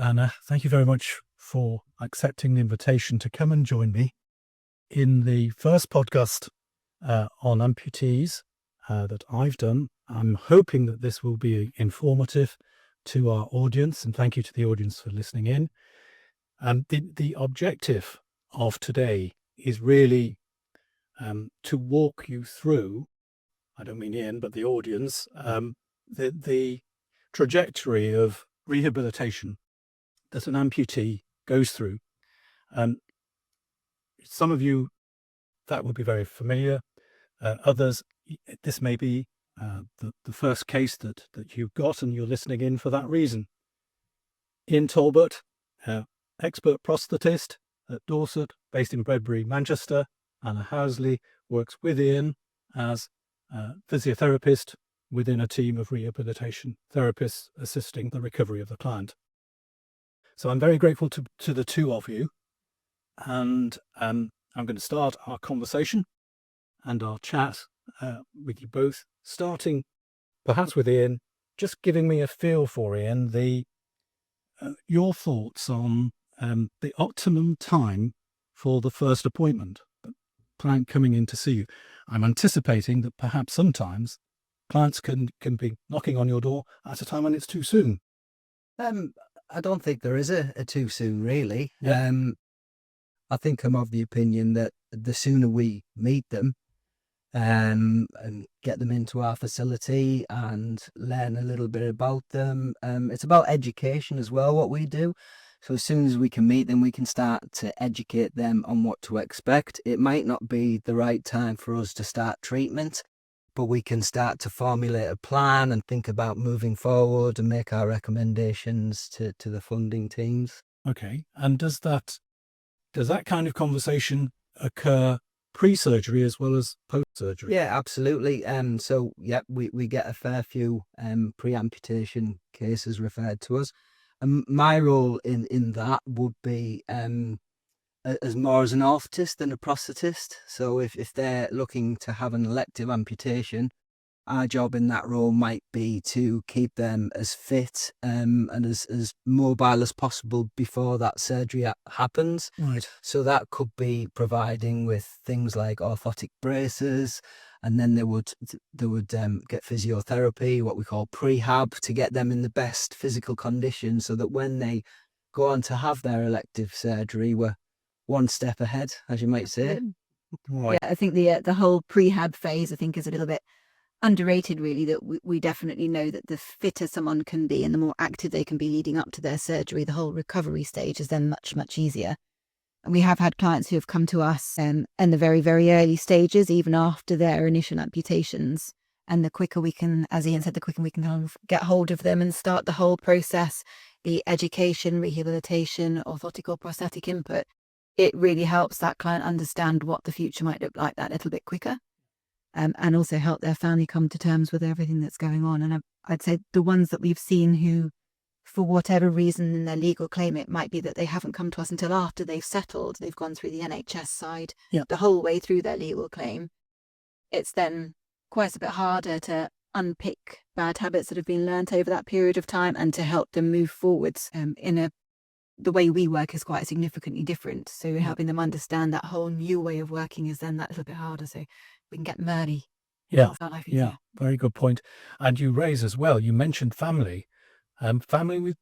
Anna. Thank you very much for accepting the invitation to come and join me in the first podcast on amputees that I've done. I'm hoping that this will be informative to our audience, and thank you to the audience for listening in. The objective of today is really to walk you through, I don't mean Ian, but the audience, the trajectory of rehabilitation that an amputee goes through. Some of you, that will be very familiar. Others, this may be the first case that you've got, and you're listening in for that reason. Ian Talbot, expert prosthetist at Dorset, based in Bredbury, Manchester. Anna Housley works with Ian as a physiotherapist within a team of rehabilitation therapists assisting the recovery of the client. So I'm very grateful to the two of you, and I'm going to start our conversation and our chat with you both, starting perhaps with Ian, just giving me a feel for, Ian, your thoughts on the optimum time for the first appointment, the client coming in to see you. I'm anticipating that perhaps sometimes clients can be knocking on your door at a time when it's too soon. I don't think there is a too soon, really. Yeah. I think I'm of the opinion that the sooner we meet them and get them into our facility and learn a little bit about them, it's about education as well, what we do. So as soon as we can meet them, we can start to educate them on what to expect. It might not be the right time for us to start treatment, but we can start to formulate a plan and think about moving forward and make our recommendations to the funding teams. Okay. And does that kind of conversation occur pre-surgery as well as post-surgery? Yeah, absolutely. So we get a fair few pre-amputation cases referred to us. My role in that would be as more as an orthotist than a prosthetist. So if they're looking to have an elective amputation, our job in that role might be to keep them as fit and as mobile as possible before that surgery happens. Right. So that could be providing with things like orthotic braces, and then they would get physiotherapy, what we call prehab, to get them in the best physical condition so that when they go on to have their elective surgery, we're one step ahead, as you might say. Right. Yeah, I think the whole prehab phase, I think, is a little bit underrated, really, that we definitely know that the fitter someone can be and the more active they can be leading up to their surgery, the whole recovery stage is then much, much easier. And we have had clients who have come to us in the very, very early stages, even after their initial amputations. And the quicker we can, as Ian said, the quicker we can kind of get hold of them and start the whole process, the education, rehabilitation, orthotic or prosthetic input, it really helps that client understand what the future might look like that little bit quicker. And also help their family come to terms with everything that's going on. And I'd say the ones that we've seen who, for whatever reason in their legal claim, it might be that they haven't come to us until after they've settled, they've gone through the NHS side, the whole way through their legal claim. It's then quite a bit harder to unpick bad habits that have been learnt over that period of time and to help them move forwards. The way we work is quite significantly different. So helping them understand that whole new way of working is then that little bit harder. So we can get them early. Yeah, very good point. And you raise as well, you mentioned family with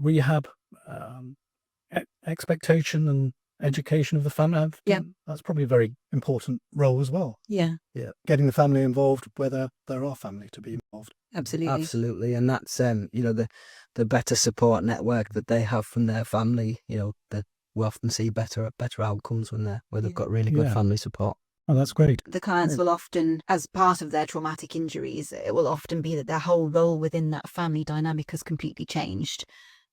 rehab expectation and education of the family. That's probably a very important role as well. Yeah. Getting the family involved, whether there are family to be involved. Absolutely. And that's the better support network that they have from their family. That we often see better outcomes when they've got really good family support. Oh, that's great. The clients will often, as part of their traumatic injuries, it will often be that their whole role within that family dynamic has completely changed.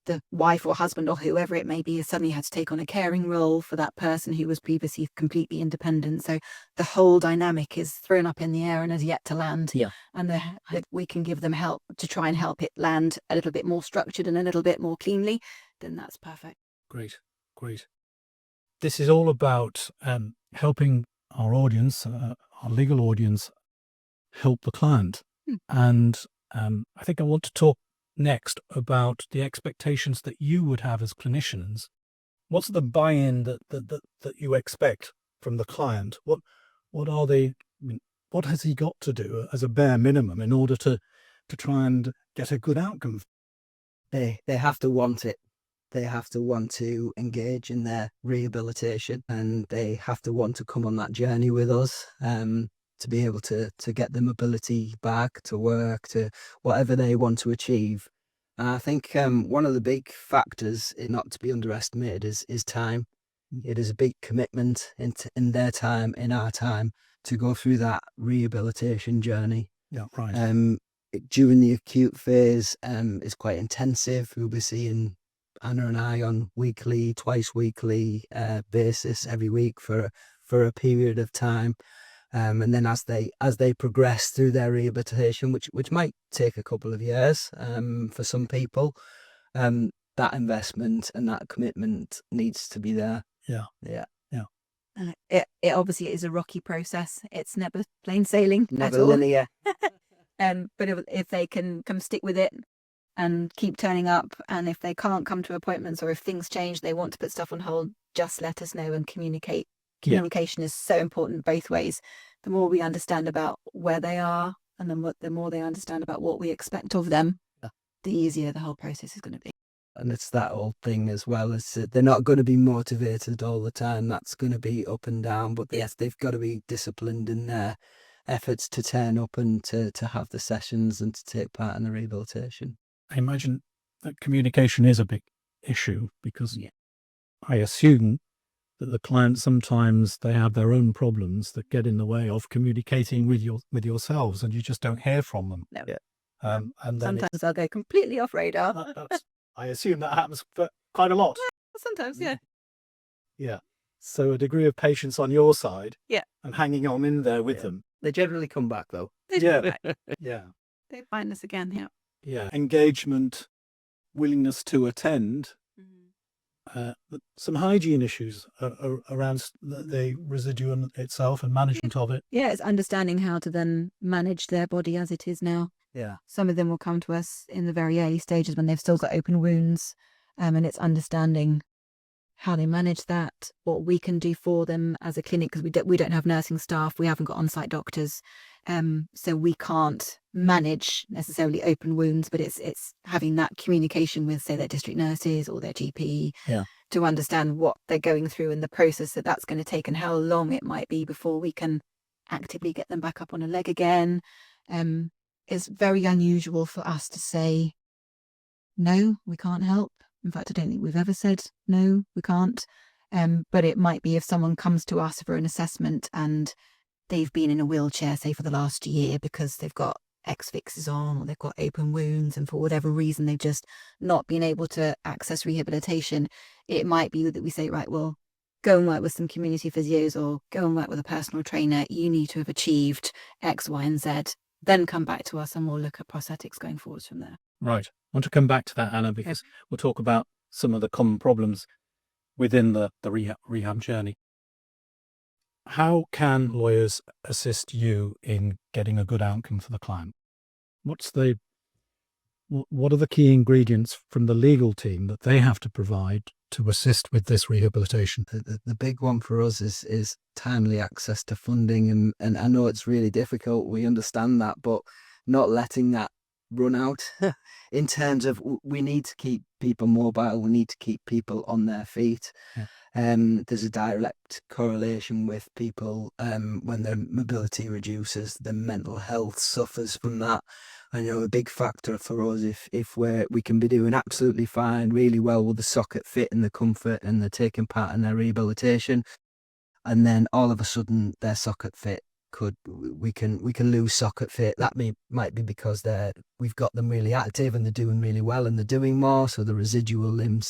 The wife or husband or whoever it may be has suddenly had to take on a caring role for that person who was previously completely independent. So the whole dynamic is thrown up in the air and has yet to land. Yeah. And if we can give them help to try and help it land a little bit more structured and a little bit more cleanly, then that's perfect. Great. This is all about helping our audience, our legal audience, help the client. And I think I want to talk next about the expectations that you would have as clinicians. What's the buy-in that you expect from the client? What are they? I mean, what has he got to do as a bare minimum in order to try and get a good outcome? They have to want it. They have to want to engage in their rehabilitation, and they have to want to come on that journey with us, to be able to get the mobility back, to work, to whatever they want to achieve. And I think one of the big factors, not to be underestimated, is time. It is a big commitment in their time, in our time, to go through that rehabilitation journey. Yeah, right. During the acute phase, is quite intensive. We'll be seeing Anna and I on twice weekly basis every week for a period of time. And then as they progress through their rehabilitation, which might take a couple of years for some people, that investment and that commitment needs to be there. Yeah. Yeah. It obviously is a rocky process. It's never plain sailing, Never at all. linear. But if they can come stick with it and keep turning up, and if they can't come to appointments, or if things change, they want to put stuff on hold, just let us know and communicate. Communication is so important both ways. The more we understand about where they are, and the more they understand about what we expect of them, the easier the whole process is going to be. And it's that old thing as well, as they're not going to be motivated all the time. That's going to be up and down, but yes, they've got to be disciplined in their efforts to turn up and to have the sessions and to take part in the rehabilitation. I imagine that communication is a big issue, because I assume that the clients, sometimes they have their own problems that get in the way of communicating with yourselves, and you just don't hear from them. No. And then Sometimes I'll go completely off radar. I assume that happens for quite a lot. Sometimes, yeah. Yeah. So a degree of patience on your side. Yeah. And hanging on in there with them. They generally come back though. Yeah. Yeah. They find us again, yeah. Yeah. Engagement, willingness to attend. Some hygiene issues around the residuum itself and management of it. Yeah, it's understanding how to then manage their body as it is now. Yeah. Some of them will come to us in the very early stages when they've still got open wounds, and it's understanding how they manage that, what we can do for them as a clinic, because we don't have nursing staff, we haven't got on-site doctors, so we can't manage necessarily open wounds, but it's having that communication with, say, their district nurses or their GP, to understand what they're going through and the process that's going to take, and how long it might be before we can actively get them back up on a leg again. It's very unusual for us to say, no, we can't help. In fact, I don't think we've ever said, no, we can't. But it might be if someone comes to us for an assessment and they've been in a wheelchair, say, for the last year because they've got X fixes on, or they've got open wounds, and for whatever reason they've just not been able to access rehabilitation. It might be that we say, right, well, go and work with some community physios, or go and work with a personal trainer. You need to have achieved X, Y, and Z. Then come back to us and we'll look at prosthetics going forwards from there. Right. I want to come back to that, Anna, because we'll talk about some of the common problems within the rehab journey. How can lawyers assist you in getting a good outcome for the client? What are the key ingredients from the legal team that they have to provide to assist with this rehabilitation? The big one for us is timely access to funding, and I know it's really difficult, we understand that, but not letting that run out in terms of, we need to keep people mobile, we need to keep people on their feet. There's a direct correlation with people, when their mobility reduces, their mental health suffers from that. I know a big factor for us, if we can be doing absolutely fine, really well with the socket fit and the comfort, and they're taking part in their rehabilitation, and then all of a sudden their socket fit we can lose socket fit. That might be because we've got them really active and they're doing really well and they're doing more, so the residual limb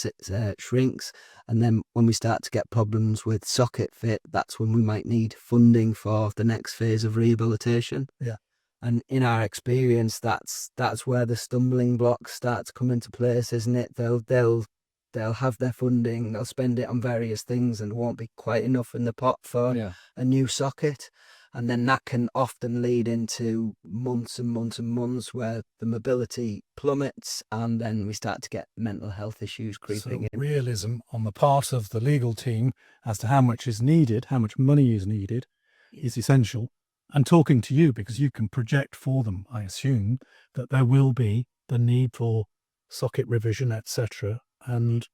shrinks. And then when we start to get problems with socket fit, that's when we might need funding for the next phase of rehabilitation. Yeah. And in our experience, that's where the stumbling blocks start to come into place, isn't it? They'll have their funding, they'll spend it on various things, and won't be quite enough in the pot for a new socket. And then that can often lead into months and months and months where the mobility plummets, and then we start to get mental health issues creeping So in. realism on the part of the legal team as to how much is needed, how much money is needed, is essential. And talking to you, because you can project for them, I assume, that there will be the need for socket revision, etc., and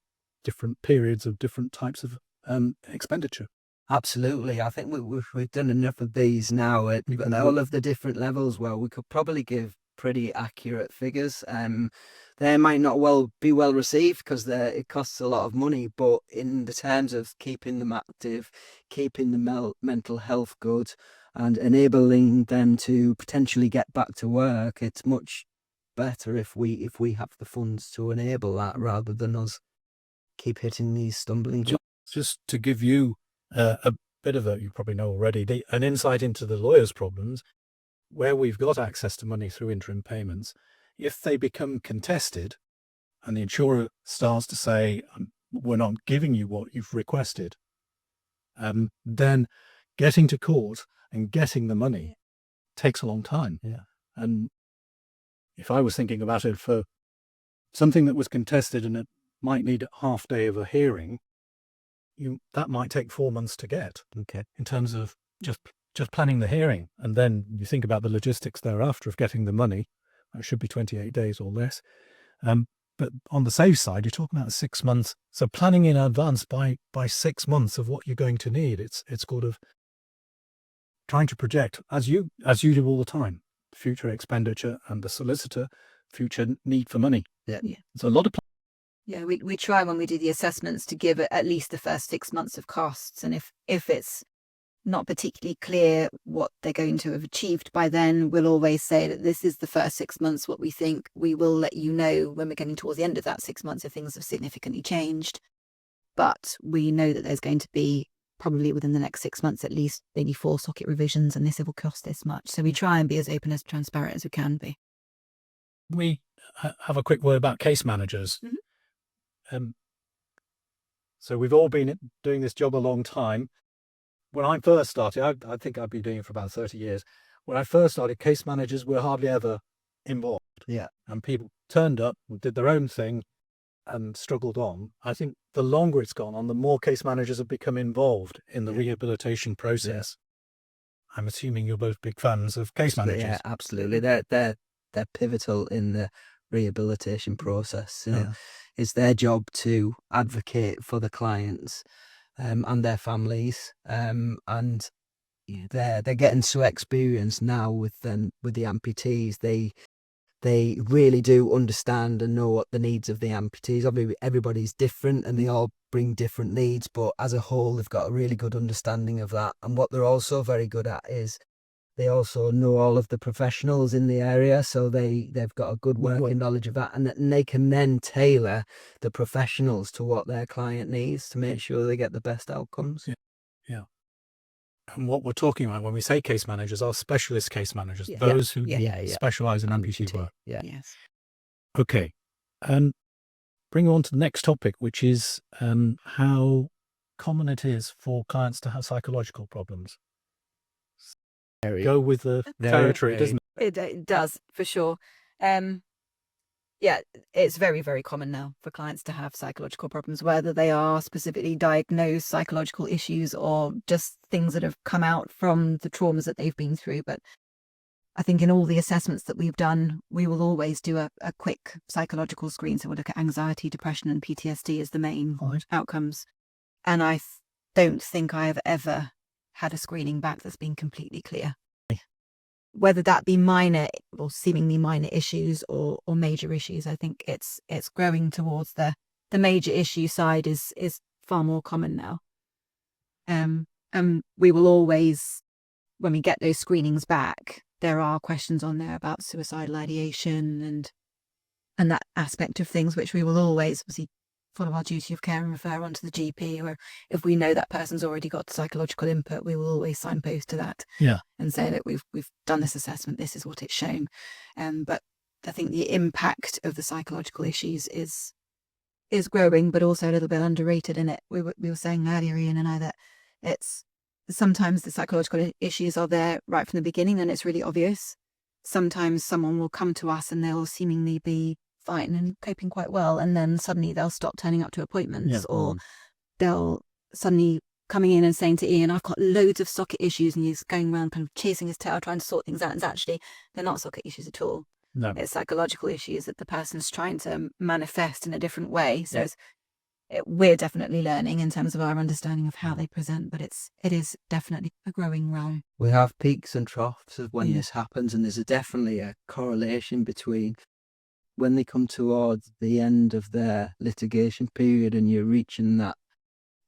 different periods of different types of expenditure. Absolutely. I think we've done enough of these now at all of the different levels where we could probably give pretty accurate figures. They might not be well received because it costs a lot of money, but in the terms of keeping them active, keeping the mental health good, and enabling them to potentially get back to work, it's much better if we have the funds to enable that rather than us keep hitting these stumbling blocks. Just to give you a bit of you probably know already, an insight into the lawyer's problems, where we've got access to money through interim payments, if they become contested and the insurer starts to say, we're not giving you what you've requested, then getting to court and getting the money takes a long time. Yeah. And if I was thinking about it for something that was contested and it might need a half day of a hearing, that might take 4 months to get. Okay. In terms of just planning the hearing, and then you think about the logistics thereafter of getting the money, that should be 28 days or less. But on the safe side, you're talking about 6 months. So planning in advance by 6 months of what you're going to need, it's sort of trying to project, as you do all the time, future expenditure and the solicitor, future need for money. Yeah. It's a lot of Yeah, we try when we do the assessments to give it at least the first 6 months of costs. And if it's not particularly clear what they're going to have achieved by then, we'll always say that this is the first 6 months, what we think. We will let you know when we're getting towards the end of that 6 months if things have significantly changed. But we know that there's going to be probably within the next 6 months at least maybe 4 socket revisions, and this will cost this much. So we try and be as open as transparent as we can be. We have a quick word about case managers. So we've all been doing this job a long time. When I first started, I think I've been doing it for about 30 years. When I first started, case managers were hardly ever involved. Yeah. And people turned up, did their own thing and struggled on. I think the longer it's gone on, the more case managers have become involved in the rehabilitation process. Yeah. I'm assuming you're both big fans of case managers. Yeah, absolutely. They're pivotal in the rehabilitation process. You know, it's their job to advocate for the clients and their families, and they're getting so experienced now with the amputees. They really do understand and know what the needs of the amputees. Obviously, everybody's different and they all bring different needs, but as a whole, they've got a really good understanding of that. And what they're also very good at is they also know all of the professionals in the area, so they've got a good working knowledge of that, and they can then tailor the professionals to what their client needs to make sure they get the best outcomes. Yeah. And what we're talking about when we say case managers are specialist case managers, those who specialise in amputee work. Yeah. Yes. Okay. Bring on to the next topic, which is how common it is for clients to have psychological problems. Go with the territory, doesn't it? It does, for sure. Yeah, it's very, very common now for clients to have psychological problems, whether they are specifically diagnosed psychological issues or just things that have come out from the traumas that they've been through. But I think in all the assessments that we've done, we will always do a quick psychological screen. So we'll look at anxiety, depression, and PTSD as the main outcomes. And I don't think I have ever had a screening back that's been completely clear. Whether that be minor or seemingly minor issues or major issues, I think it's growing towards the major issue side is far more common now. And we will always, when we get those screenings back, there are questions on there about suicidal ideation and that aspect of things, which we will always obviously follow our duty of care and refer on to the GP, or if we know that person's already got psychological input, we will always signpost to that and say that we've done this assessment, this is what it's shown. But I think the impact of the psychological issues is growing, but also a little bit underrated in it. We were saying earlier, Ian and I, that it's sometimes the psychological issues are there right from the beginning, and it's really obvious. Sometimes someone will come to us and they'll seemingly be fine and coping quite well, and then suddenly they'll stop turning up to appointments, or they'll suddenly coming in and saying to Ian, I've got loads of socket issues, and he's going around kind of chasing his tail trying to sort things out, and actually they're not socket issues at all. No. It's psychological issues that the person's trying to manifest in a different way. So we're definitely learning in terms of our understanding of how they present, but it is definitely a growing realm. We have peaks and troughs of when this happens, and there's definitely a correlation between when they come towards the end of their litigation period and you're reaching that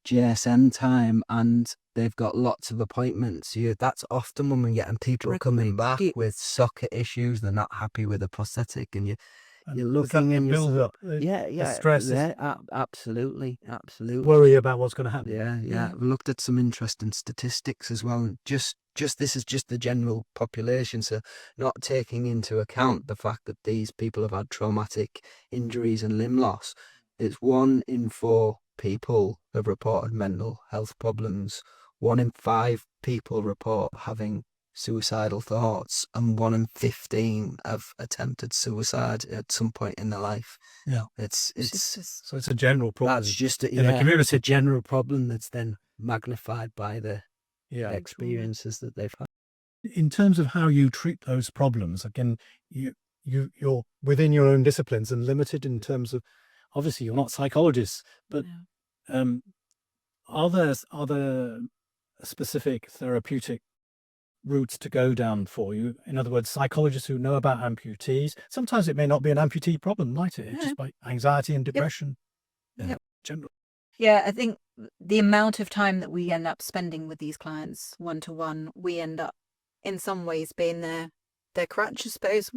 JSM time and they've got lots of appointments. That's often when we're getting people coming back with socket issues. They're not happy with a prosthetic, and you're looking and build up. The stress. Absolutely. Worry about what's going to happen. Yeah. We looked at some interesting statistics as well. Just this is just the general population, so not taking into account the fact that these people have had traumatic injuries and limb loss. It's 1 in 4 people have reported mental health problems. 1 in 5 people report having suicidal thoughts, and 1 in 15 have attempted suicide at some point in their life. Yeah, so it's a general problem. That's just in the community. It's a general problem that's then magnified by the experiences that they've had. In terms of how you treat those problems, again, you're within your own disciplines and limited in terms of, obviously you're not psychologists, but are there specific therapeutic routes to go down for you? In other words, psychologists who know about amputees. Sometimes it may not be an amputee problem, might it? It's just by anxiety and depression. Generally. Yeah, I think the amount of time that we end up spending with these clients one-to-one, we end up in some ways being their crutch, I suppose.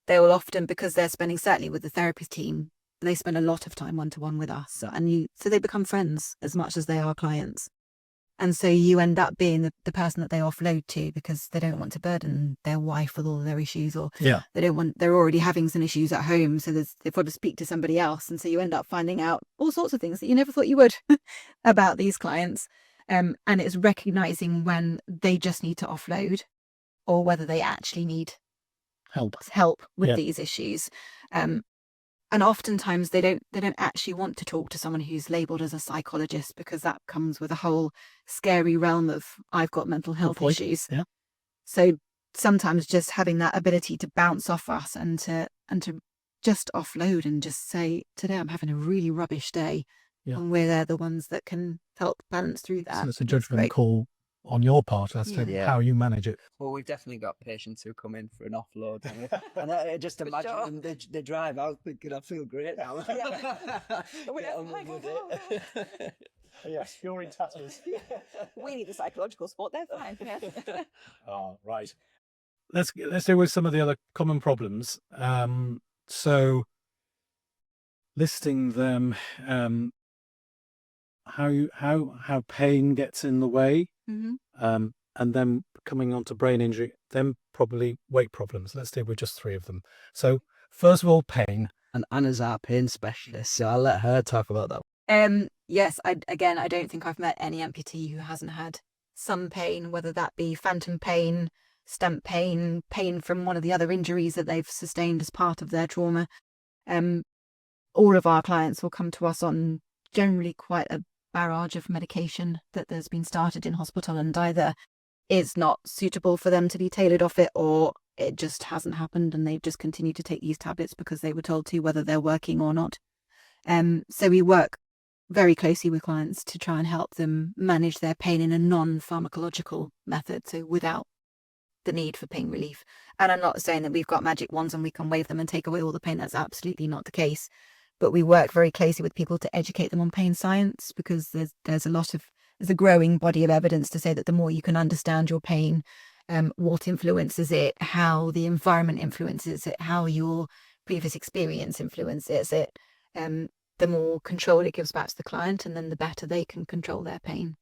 They will often, because they're spending, certainly with the therapist team, they spend a lot of time one-to-one with us, and so they become friends as much as they are clients. And so you end up being the person that they offload to, because they don't want to burden their wife with all their issues, or they're already having some issues at home, so they've got to speak to somebody else. And so you end up finding out all sorts of things that you never thought you would about these clients. And it's recognizing when they just need to offload, or whether they actually need help with these issues. And oftentimes they don't actually want to talk to someone who's labelled as a psychologist, because that comes with a whole scary realm of, I've got mental health issues. Yeah. So sometimes just having that ability to bounce off us and to just offload and just say, today I'm having a really rubbish day. Yeah. And we're there the ones that can help balance through that. So it's a judgment call on your part as to how you manage it. Well, we've definitely got patients who come in for an offload, and I just imagine them, they drive out thinking, I feel great now. Yes, you're in tatters. We need the psychological support. They're fine. Oh, right. Let's deal with some of the other common problems. So listing them, how pain gets in the way. Mm-hmm. And then coming on to brain injury, then probably weight problems. Let's deal with just 3 of them. So first of all, pain. And Anna's our pain specialist, so I'll let her talk about that. Yes, I don't think I've met any amputee who hasn't had some pain, whether that be phantom pain, stump pain, pain from one of the other injuries that they've sustained as part of their trauma. All of our clients will come to us on generally quite a barrage of medication that has been started in hospital, and either is not suitable for them to be tailored off it, or it just hasn't happened and they've just continued to take these tablets because they were told to, whether they're working or not. So we work very closely with clients to try and help them manage their pain in a non-pharmacological method, so without the need for pain relief. And I'm not saying that we've got magic wands and we can wave them and take away all the pain. That's absolutely not the case. But we work very closely with people to educate them on pain science, because there's a growing body of evidence to say that the more you can understand your pain, what influences it, how the environment influences it, how your previous experience influences it, the more control it gives back to the client, and then the better they can control their pain.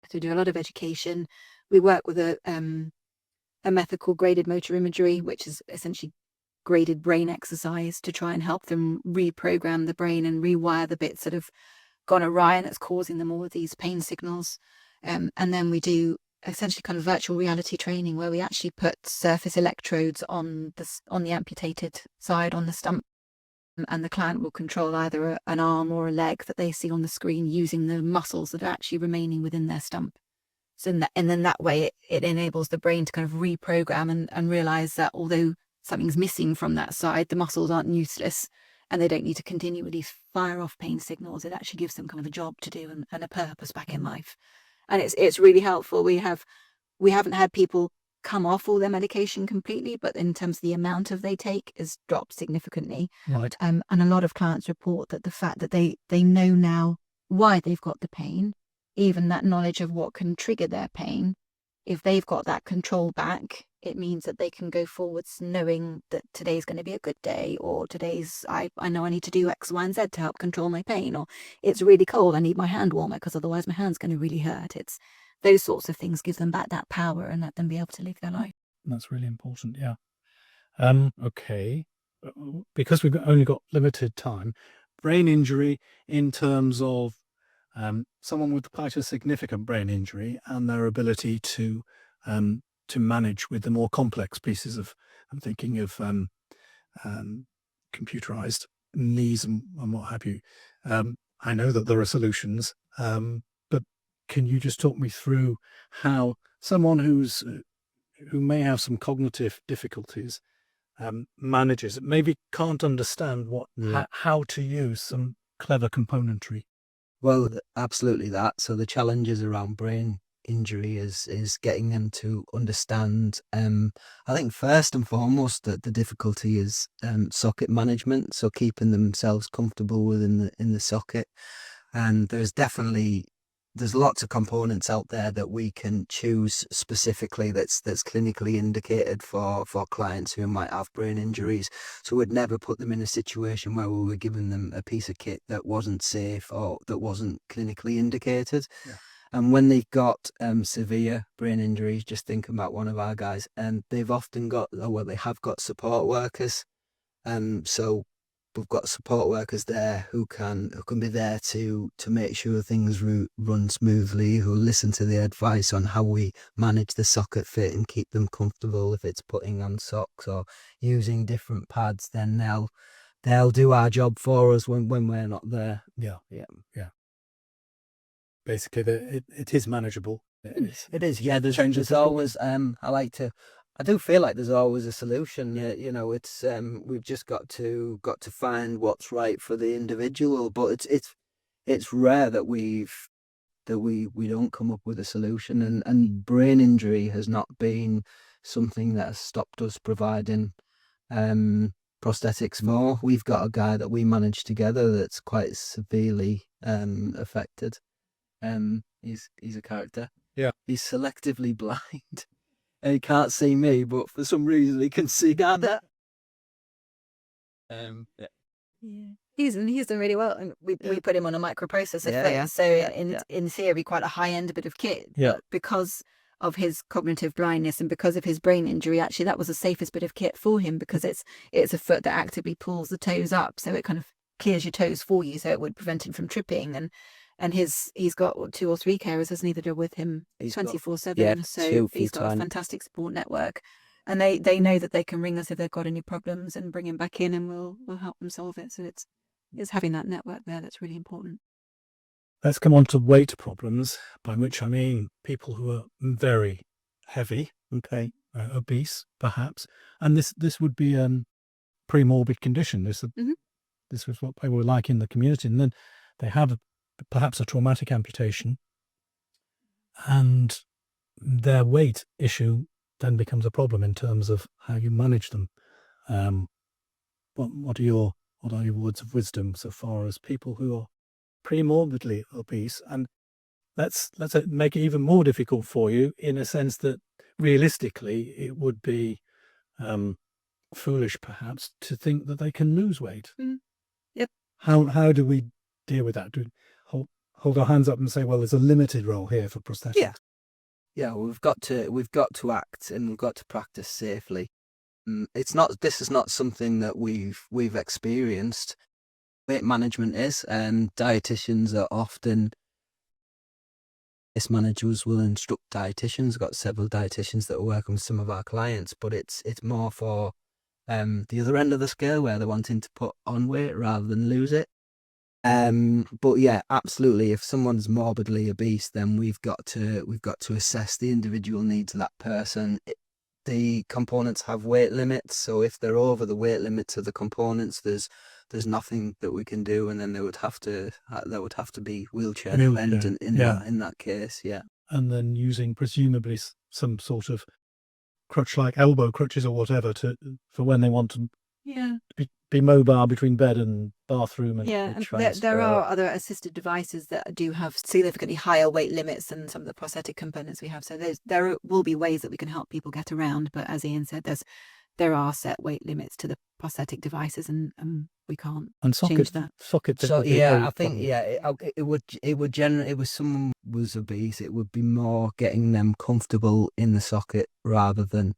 So we do a lot of education. We work with a method called graded motor imagery, which is essentially graded brain exercise to try and help them reprogram the brain and rewire the bits that have gone awry and that's causing them all of these pain signals. And then we do essentially kind of virtual reality training where we actually put surface electrodes on the amputated side on the stump, and the client will control either an arm or a leg that they see on the screen using the muscles that are actually remaining within their stump. So and then that way it enables the brain to kind of reprogram and realize that although something's missing from that side, the muscles aren't useless and they don't need to continually fire off pain signals. It actually gives them kind of a job to do and a purpose back in life. And it's really helpful. We haven't had people come off all their medication completely, but in terms of the amount of they take has dropped significantly. Right. And a lot of clients report that the fact that they know now why they've got the pain, even that knowledge of what can trigger their pain, if they've got that control back, it means that they can go forwards knowing that today's going to be a good day, or I know I need to do X, Y, and Z to help control my pain, or it's really cold, I need my hand warmer because otherwise my hand's going to really hurt. It's those sorts of things give them back that power and let them be able to live their life. That's really important, yeah. Okay. Because we've only got limited time, brain injury in terms of someone with quite a significant brain injury and their ability to manage with the more complex pieces of, I'm thinking of computerized knees and what have you. I know that there are solutions, but can you just talk me through how someone who may have some cognitive difficulties manages it, maybe can't understand how to use some clever componentry? Well, absolutely that. So the challenges around brain injury is getting them to understand. I think first and foremost that the difficulty is socket management. So keeping themselves comfortable within the socket. And there's lots of components out there that we can choose specifically that's clinically indicated for clients who might have brain injuries. So we'd never put them in a situation where we were giving them a piece of kit that wasn't safe or that wasn't clinically indicated. Yeah. And when they've got severe brain injuries, just think about one of our guys, and they've often they have got support workers. So we've got support workers there who can be there to make sure things run smoothly, who listen to the advice on how we manage the socket fit and keep them comfortable. If it's putting on socks or using different pads, then they'll do our job for us when we're not there. Yeah. Basically, it is manageable. It is. Yeah, there's always. I do feel like there's always a solution. You know, it's we've just got to find what's right for the individual. But it's rare that we don't come up with a solution. And brain injury has not been something that has stopped us providing prosthetics more. We've got a guy that we manage together that's quite severely affected. He's a character. Yeah. He's selectively blind. And he can't see me, but for some reason he can see Gada. Yeah. He's done really well, and we put him on a microprocessor. Yeah. So in theory, quite a high end bit of kit. Yeah. But because of his cognitive blindness and because of his brain injury, actually that was the safest bit of kit for him, because it's a foot that actively pulls the toes up, so it kind of clears your toes for you, so it would prevent him from tripping. And he's got 2 or 3 carers as neither with him 24/7. So he's got a fantastic support network, and they know that they can ring us if they've got any problems and bring him back in, and we'll help them solve it. So it's having that network there that's really important. Let's come on to weight problems, by which I mean people who are very heavy, obese perhaps, and this would be pre-morbid condition. This was what people were like in the community, and then they have perhaps a traumatic amputation, and their weight issue then becomes a problem in terms of how you manage them. What are your words of wisdom so far as people who are pre-morbidly obese? And let's make it even more difficult for you, in a sense that realistically it would be foolish perhaps to think that they can lose weight. Yep. How do we deal with that? Hold our hands up and say, well, there's a limited role here for prosthetics. Yeah. We've got to act, and we've got to practice safely. This is not something that we've experienced. Weight management is, and dietitians are often case managers will instruct dietitians. We've got several dietitians that are working with some of our clients, but it's more for the other end of the scale where they're wanting to put on weight rather than lose it. But yeah, absolutely. If someone's morbidly obese, then we've got to assess the individual needs of that person. The components have weight limits, so if they're over the weight limits of the components, there's nothing that we can do, and then they would have to be wheelchair dependent in that case. Yeah, and then using presumably some sort of crutch, like elbow crutches or whatever, for when they want to be mobile between bed and bathroom. And there are other assisted devices that do have significantly higher weight limits than some of the prosthetic components we have. So there will be ways that we can help people get around. But as Ian said, there are set weight limits to the prosthetic devices, and we can't change that. So yeah, I think it would generally, if someone was obese, it would be more getting them comfortable in the socket rather than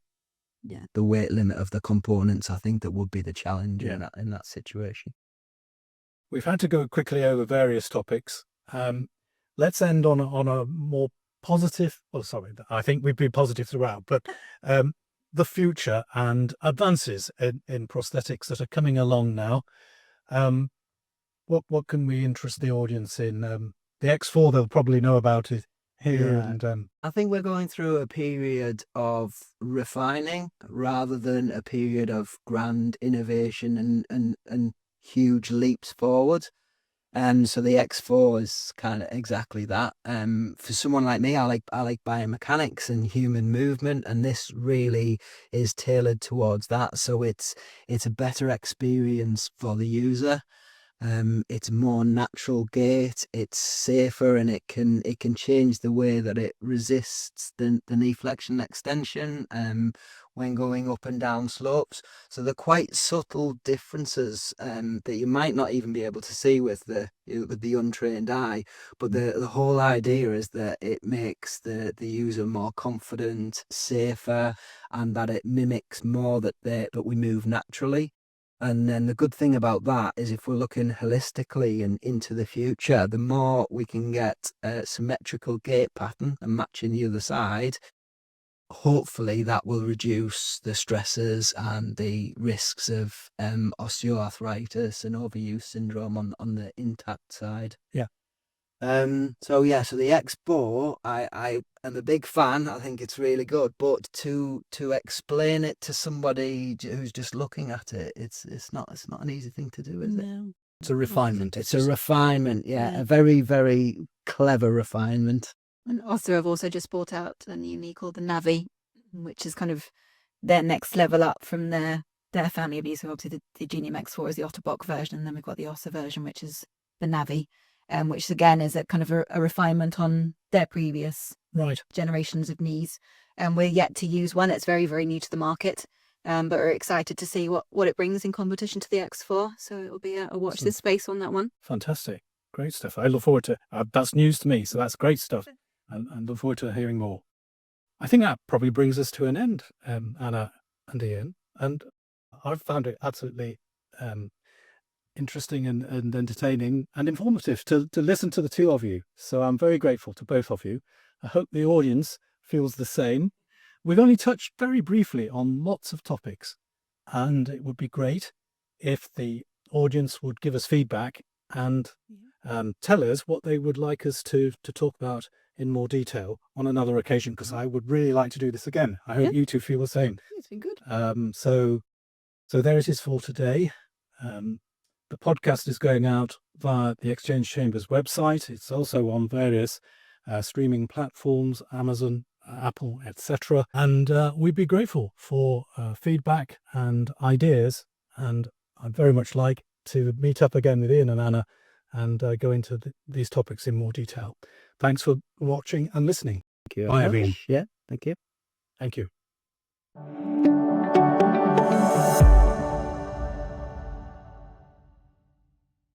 the weight limit of the components. I think that would be the challenge in that situation. We've had to go quickly over various topics. Let's end on a more positive. Well, sorry, I think we've been positive throughout, but the future and advances in prosthetics that are coming along now. What can we interest the audience in? The X4, they'll probably know about it here. And I think we're going through a period of refining rather than a period of grand innovation and huge leaps forward. So the X4 is kind of exactly that. For someone like me, I like biomechanics and human movement, and this really is tailored towards that. So it's a better experience for the user. It's more natural gait, it's safer, and it can change the way that it resists the knee flexion extension when going up and down slopes. So they're quite subtle differences that you might not even be able to see with the untrained eye. But the whole idea is that it makes the user more confident, safer, and that it mimics more that we move naturally. And then the good thing about that is if we're looking holistically and into the future, the more we can get a symmetrical gait pattern and matching the other side, hopefully that will reduce the stresses and the risks of osteoarthritis and overuse syndrome on the intact side. Yeah. So the X4, I am a big fan. I think it's really good, but to explain it to somebody who's just looking at it, it's not an easy thing to do, is it? It's a refinement. It's a refinement, a very, very clever refinement. And Oster have also just brought out a new knee called the Navi, which is kind of their next level up from their family of knees. So obviously the Genium X4 is the Otterbock version, and then we've got the Oster version, which is the Navi. Which again is a kind of a refinement on their previous generations of knees. And we're yet to use one. It's very, very new to the market, but we're excited to see what it brings in competition to the X4. So it will be a watch this space on that one. Fantastic. Great stuff. I look forward to that's news to me, so that's great stuff. And look forward to hearing more. I think that probably brings us to an end, Anna and Ian. And I've found it absolutely interesting and entertaining and informative to listen to the two of you. So I'm very grateful to both of you. I hope the audience feels the same. We've only touched very briefly on lots of topics, and it would be great if the audience would give us feedback and tell us what they would like us to talk about in more detail on another occasion, because I would really like to do this again. I hope you two feel the same. It's been good. So there it is for today. The podcast is going out via the Exchange Chambers website. It's also on various streaming platforms, Amazon, Apple, etc. And we'd be grateful for feedback and ideas. And I'd very much like to meet up again with Ian and Anna and go into these topics in more detail. Thanks for watching and listening. Thank you. Bye, everyone. Yeah, thank you. Thank you.